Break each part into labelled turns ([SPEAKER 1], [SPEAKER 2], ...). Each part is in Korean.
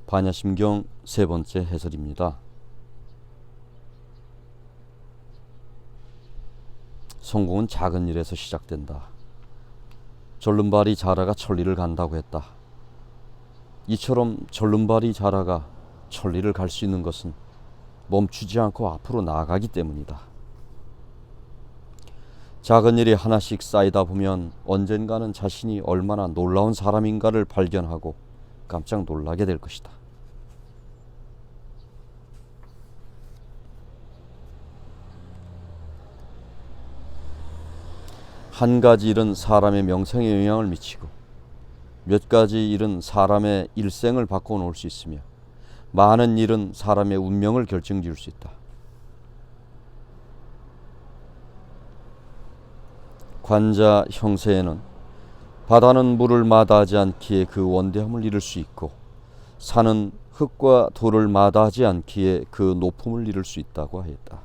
[SPEAKER 1] 반야심경 세 번째 해설입니다. 성공은 작은 일에서 시작된다. 절름발이 자라가 천리를 간다고 했다. 이처럼 절름발이 자라가 천리를 갈 수 있는 것은 멈추지 않고 앞으로 나아가기 때문이다. 작은 일이 하나씩 쌓이다 보면 언젠가는 자신이 얼마나 놀라운 사람인가를 발견하고 깜짝 놀라게 될 것이다. 한 가지 일은 사람의 명성에 영향을 미치고 몇 가지 일은 사람의 일생을 바꿔놓을 수 있으며 많은 일은 사람의 운명을 결정지을 수 있다. 관자 형세에는 바다는 물을 마다하지 않기에 그 원대함을 이룰 수 있고 산은 흙과 돌을 마다하지 않기에 그 높음을 이룰 수 있다고 하였다.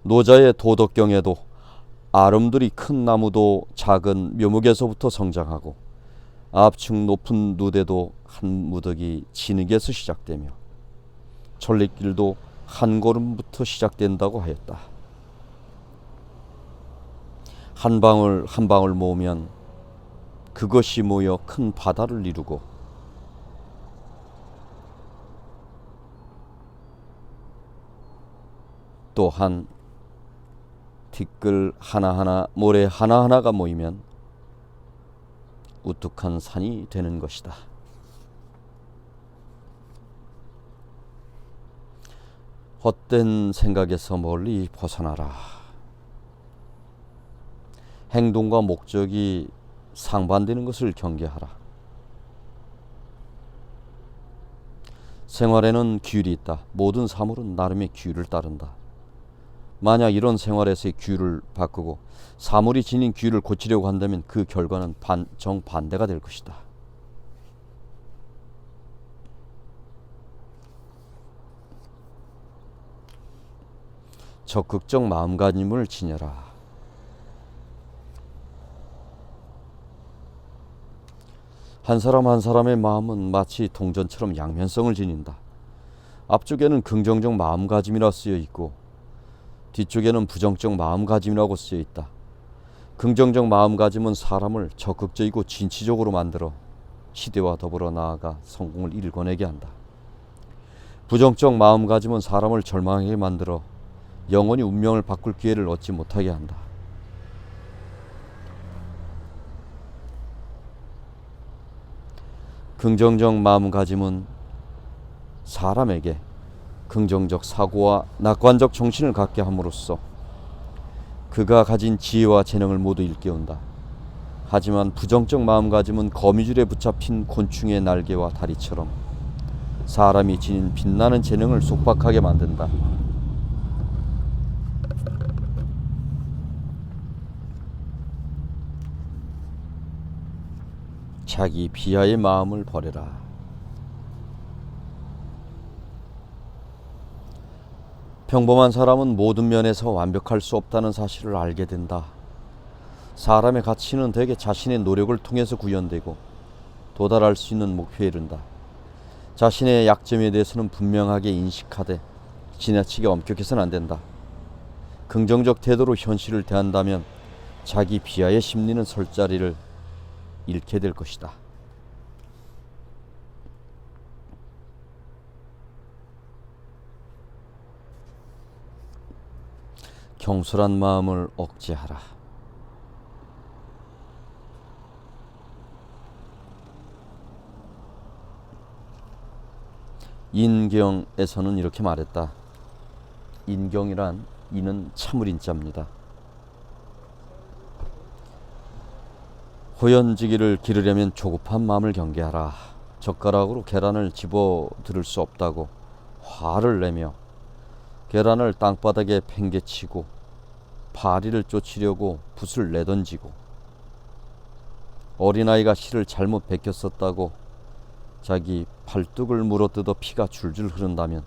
[SPEAKER 1] 노자의 도덕경에도 아름드리 큰 나무도 작은 묘목에서부터 성장하고 압축 높은 누대도 한 무더기 진흙에서 시작되며 천리길도 한 걸음부터 시작된다고 하였다. 한 방울 한 방울 모으면 그것이 모여 큰 바다를 이루고 또한 티끌 하나하나 모래 하나하나가 모이면 우뚝한 산이 되는 것이다. 헛된 생각에서 멀리 벗어나라. 행동과 목적이 상반되는 것을 경계하라. 생활에는 규율이 있다. 모든 사물은 나름의 규율을 따른다. 만약 이런 생활에서의 규율을 바꾸고 사물이 지닌 규율을 고치려고 한다면 그 결과는 정반대가 될 것이다. 적극적 마음가짐을 지녀라. 한 사람 한 사람의 마음은 마치 동전처럼 양면성을 지닌다. 앞쪽에는 긍정적 마음가짐이라 쓰여 있고 뒤쪽에는 부정적 마음가짐이라고 쓰여 있다. 긍정적 마음가짐은 사람을 적극적이고 진취적으로 만들어 시대와 더불어 나아가 성공을 이뤄내게 한다. 부정적 마음가짐은 사람을 절망하게 만들어 영원히 운명을 바꿀 기회를 얻지 못하게 한다. 긍정적 마음가짐은 사람에게 긍정적 사고와 낙관적 정신을 갖게 함으로써 그가 가진 지혜와 재능을 모두 일깨운다. 하지만 부정적 마음가짐은 거미줄에 붙잡힌 곤충의 날개와 다리처럼 사람이 지닌 빛나는 재능을 속박하게 만든다. 자기 비하의 마음을 버려라. 평범한 사람은 모든 면에서 완벽할 수 없다는 사실을 알게 된다. 사람의 가치는 대개 자신의 노력을 통해서 구현되고 도달할 수 있는 목표에 이른다. 자신의 약점에 대해서는 분명하게 인식하되 지나치게 엄격해서는 안 된다. 긍정적 태도로 현실을 대한다면 자기 비하의 심리는 설 자리를 잃게 될 것이다. 경솔한 마음을 억제하라. 인경에서는 이렇게 말했다. 인경이란 이는 참을인자입니다. 호연지기를 기르려면 조급한 마음을 경계하라. 젓가락으로 계란을 집어 들을 수 없다고 화를 내며 계란을 땅바닥에 팽개치고 파리를 쫓으려고 붓을 내던지고 어린아이가 실을 잘못 베꼈었다고 자기 팔뚝을 물어뜯어 피가 줄줄 흐른다면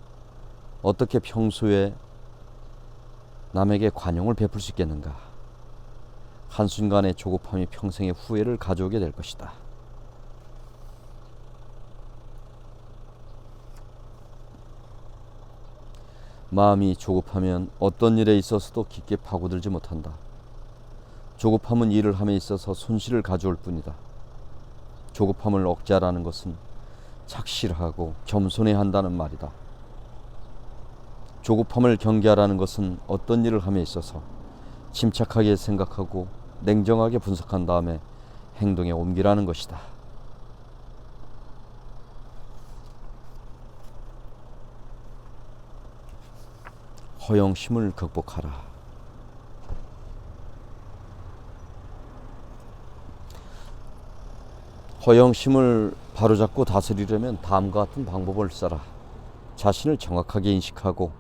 [SPEAKER 1] 어떻게 평소에 남에게 관용을 베풀 수 있겠는가? 한순간의 조급함이 평생의 후회를 가져오게 될 것이다. 마음이 조급하면 어떤 일에 있어서도 깊게 파고들지 못한다. 조급함은 일을 함에 있어서 손실을 가져올 뿐이다. 조급함을 억제하라는 것은 착실하고 겸손해야 한다는 말이다. 조급함을 경계하라는 것은 어떤 일을 함에 있어서 침착하게 생각하고 냉정하게 분석한 다음에 행동에 옮기라는 것이다. 허영심을 극복하라. 허영심을 바로잡고 다스리려면 다음과 같은 방법을 써라. 자신을 정확하게 인식하고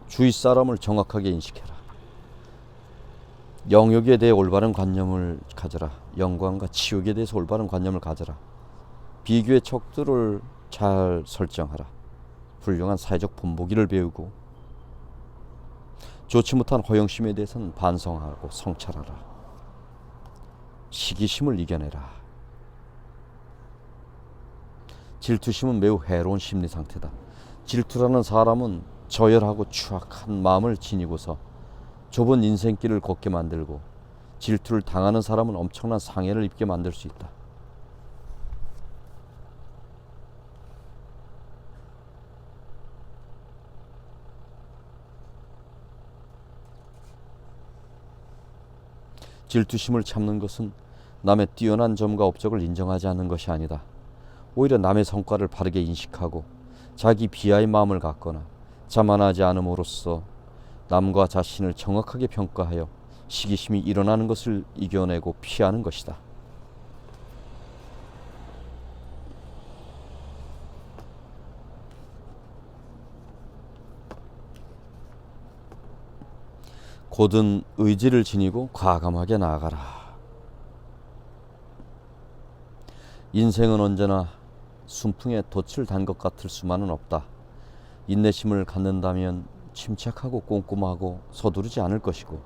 [SPEAKER 1] 주위 사람을 정확하게 인식해라. 영역에 대해 올바른 관념을 가져라. 영광과 치욕에 대해서 올바른 관념을 가져라. 비교의 척도를 잘 설정하라. 훌륭한 사회적 본보기를 배우고 좋지 못한 허영심에 대해서는 반성하고 성찰하라. 시기심을 이겨내라. 질투심은 매우 해로운 심리 상태다. 질투라는 사람은 저열하고 추악한 마음을 지니고서 좁은 인생길을 걷게 만들고, 질투를 당하는 사람은 엄청난 상해를 입게 만들 수 있다. 질투심을 참는 것은 남의 뛰어난 점과 업적을 인정하지 않는 것이 아니다. 오히려 남의 성과를 바르게 인식하고 자기 비하의 마음을 갖거나 자만하지 않음으로써 남과 자신을 정확하게 평가하여 시기심이 일어나는 것을 이겨내고 피하는 것이다. 곧은 의지를 지니고 과감하게 나아가라. 인생은 언제나 순풍에 돛을 단 것 같을 수만은 없다. 인내심을 갖는다면 침착하고 꼼꼼하고 서두르지 않을 것이고,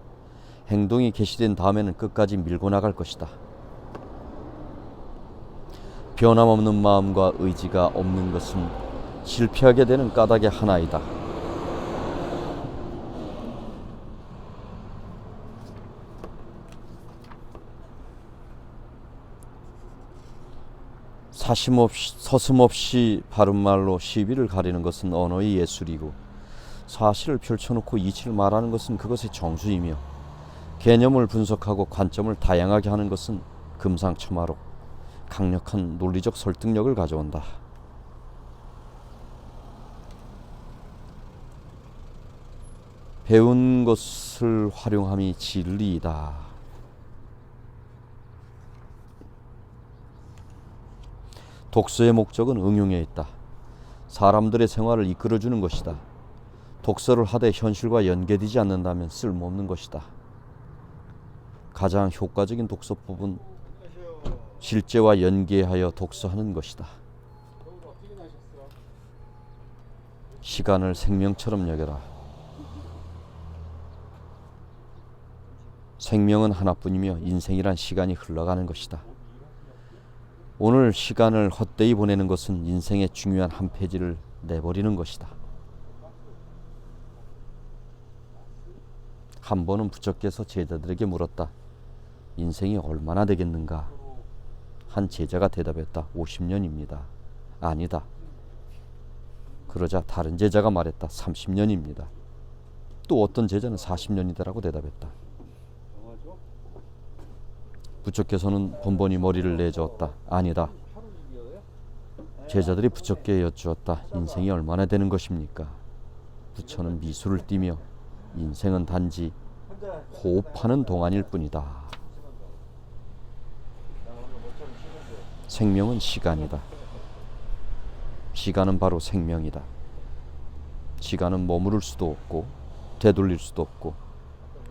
[SPEAKER 1] 행동이 개시된 다음에는 끝까지 밀고 나갈 것이다. 변함없는 마음과 의지가 없는 것은 실패하게 되는 까닭의 하나이다. 서슴없이 바른말로 시비를 가리는 것은 언어의 예술이고, 사실을 펼쳐놓고 이치를 말하는 것은 그것의 정수이며, 개념을 분석하고 관점을 다양하게 하는 것은 금상첨화로 강력한 논리적 설득력을 가져온다. 배운 것을 활용함이 진리이다. 독서의 목적은 응용에 있다. 사람들의 생활을 이끌어주는 것이다. 독서를 하되 현실과 연계되지 않는다면 쓸모없는 것이다. 가장 효과적인 독서법은 실제와 연계하여 독서하는 것이다. 시간을 생명처럼 여겨라. 생명은 하나뿐이며 인생이란 시간이 흘러가는 것이다. 오늘 시간을 헛되이 보내는 것은 인생의 중요한 한 페이지를 내버리는 것이다. 한 번은 부처께서 제자들에게 물었다. 인생이 얼마나 되겠는가? 한 제자가 대답했다. 50년입니다. 아니다. 그러자 다른 제자가 말했다. 30년입니다. 또 어떤 제자는 40년이다라고 대답했다. 부처께서는 번번이 머리를 내저었다. 아니다. 제자들이 부처께 여쭈었다. 인생이 얼마나 되는 것입니까? 부처는 미소를 띠며 인생은 단지 호흡하는 동안일 뿐이다. 생명은 시간이다. 시간은 바로 생명이다. 시간은 머무를 수도 없고 되돌릴 수도 없고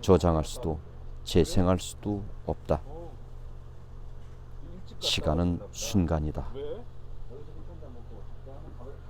[SPEAKER 1] 저장할 수도 재생할 수도 없다. 시간은 순간이다.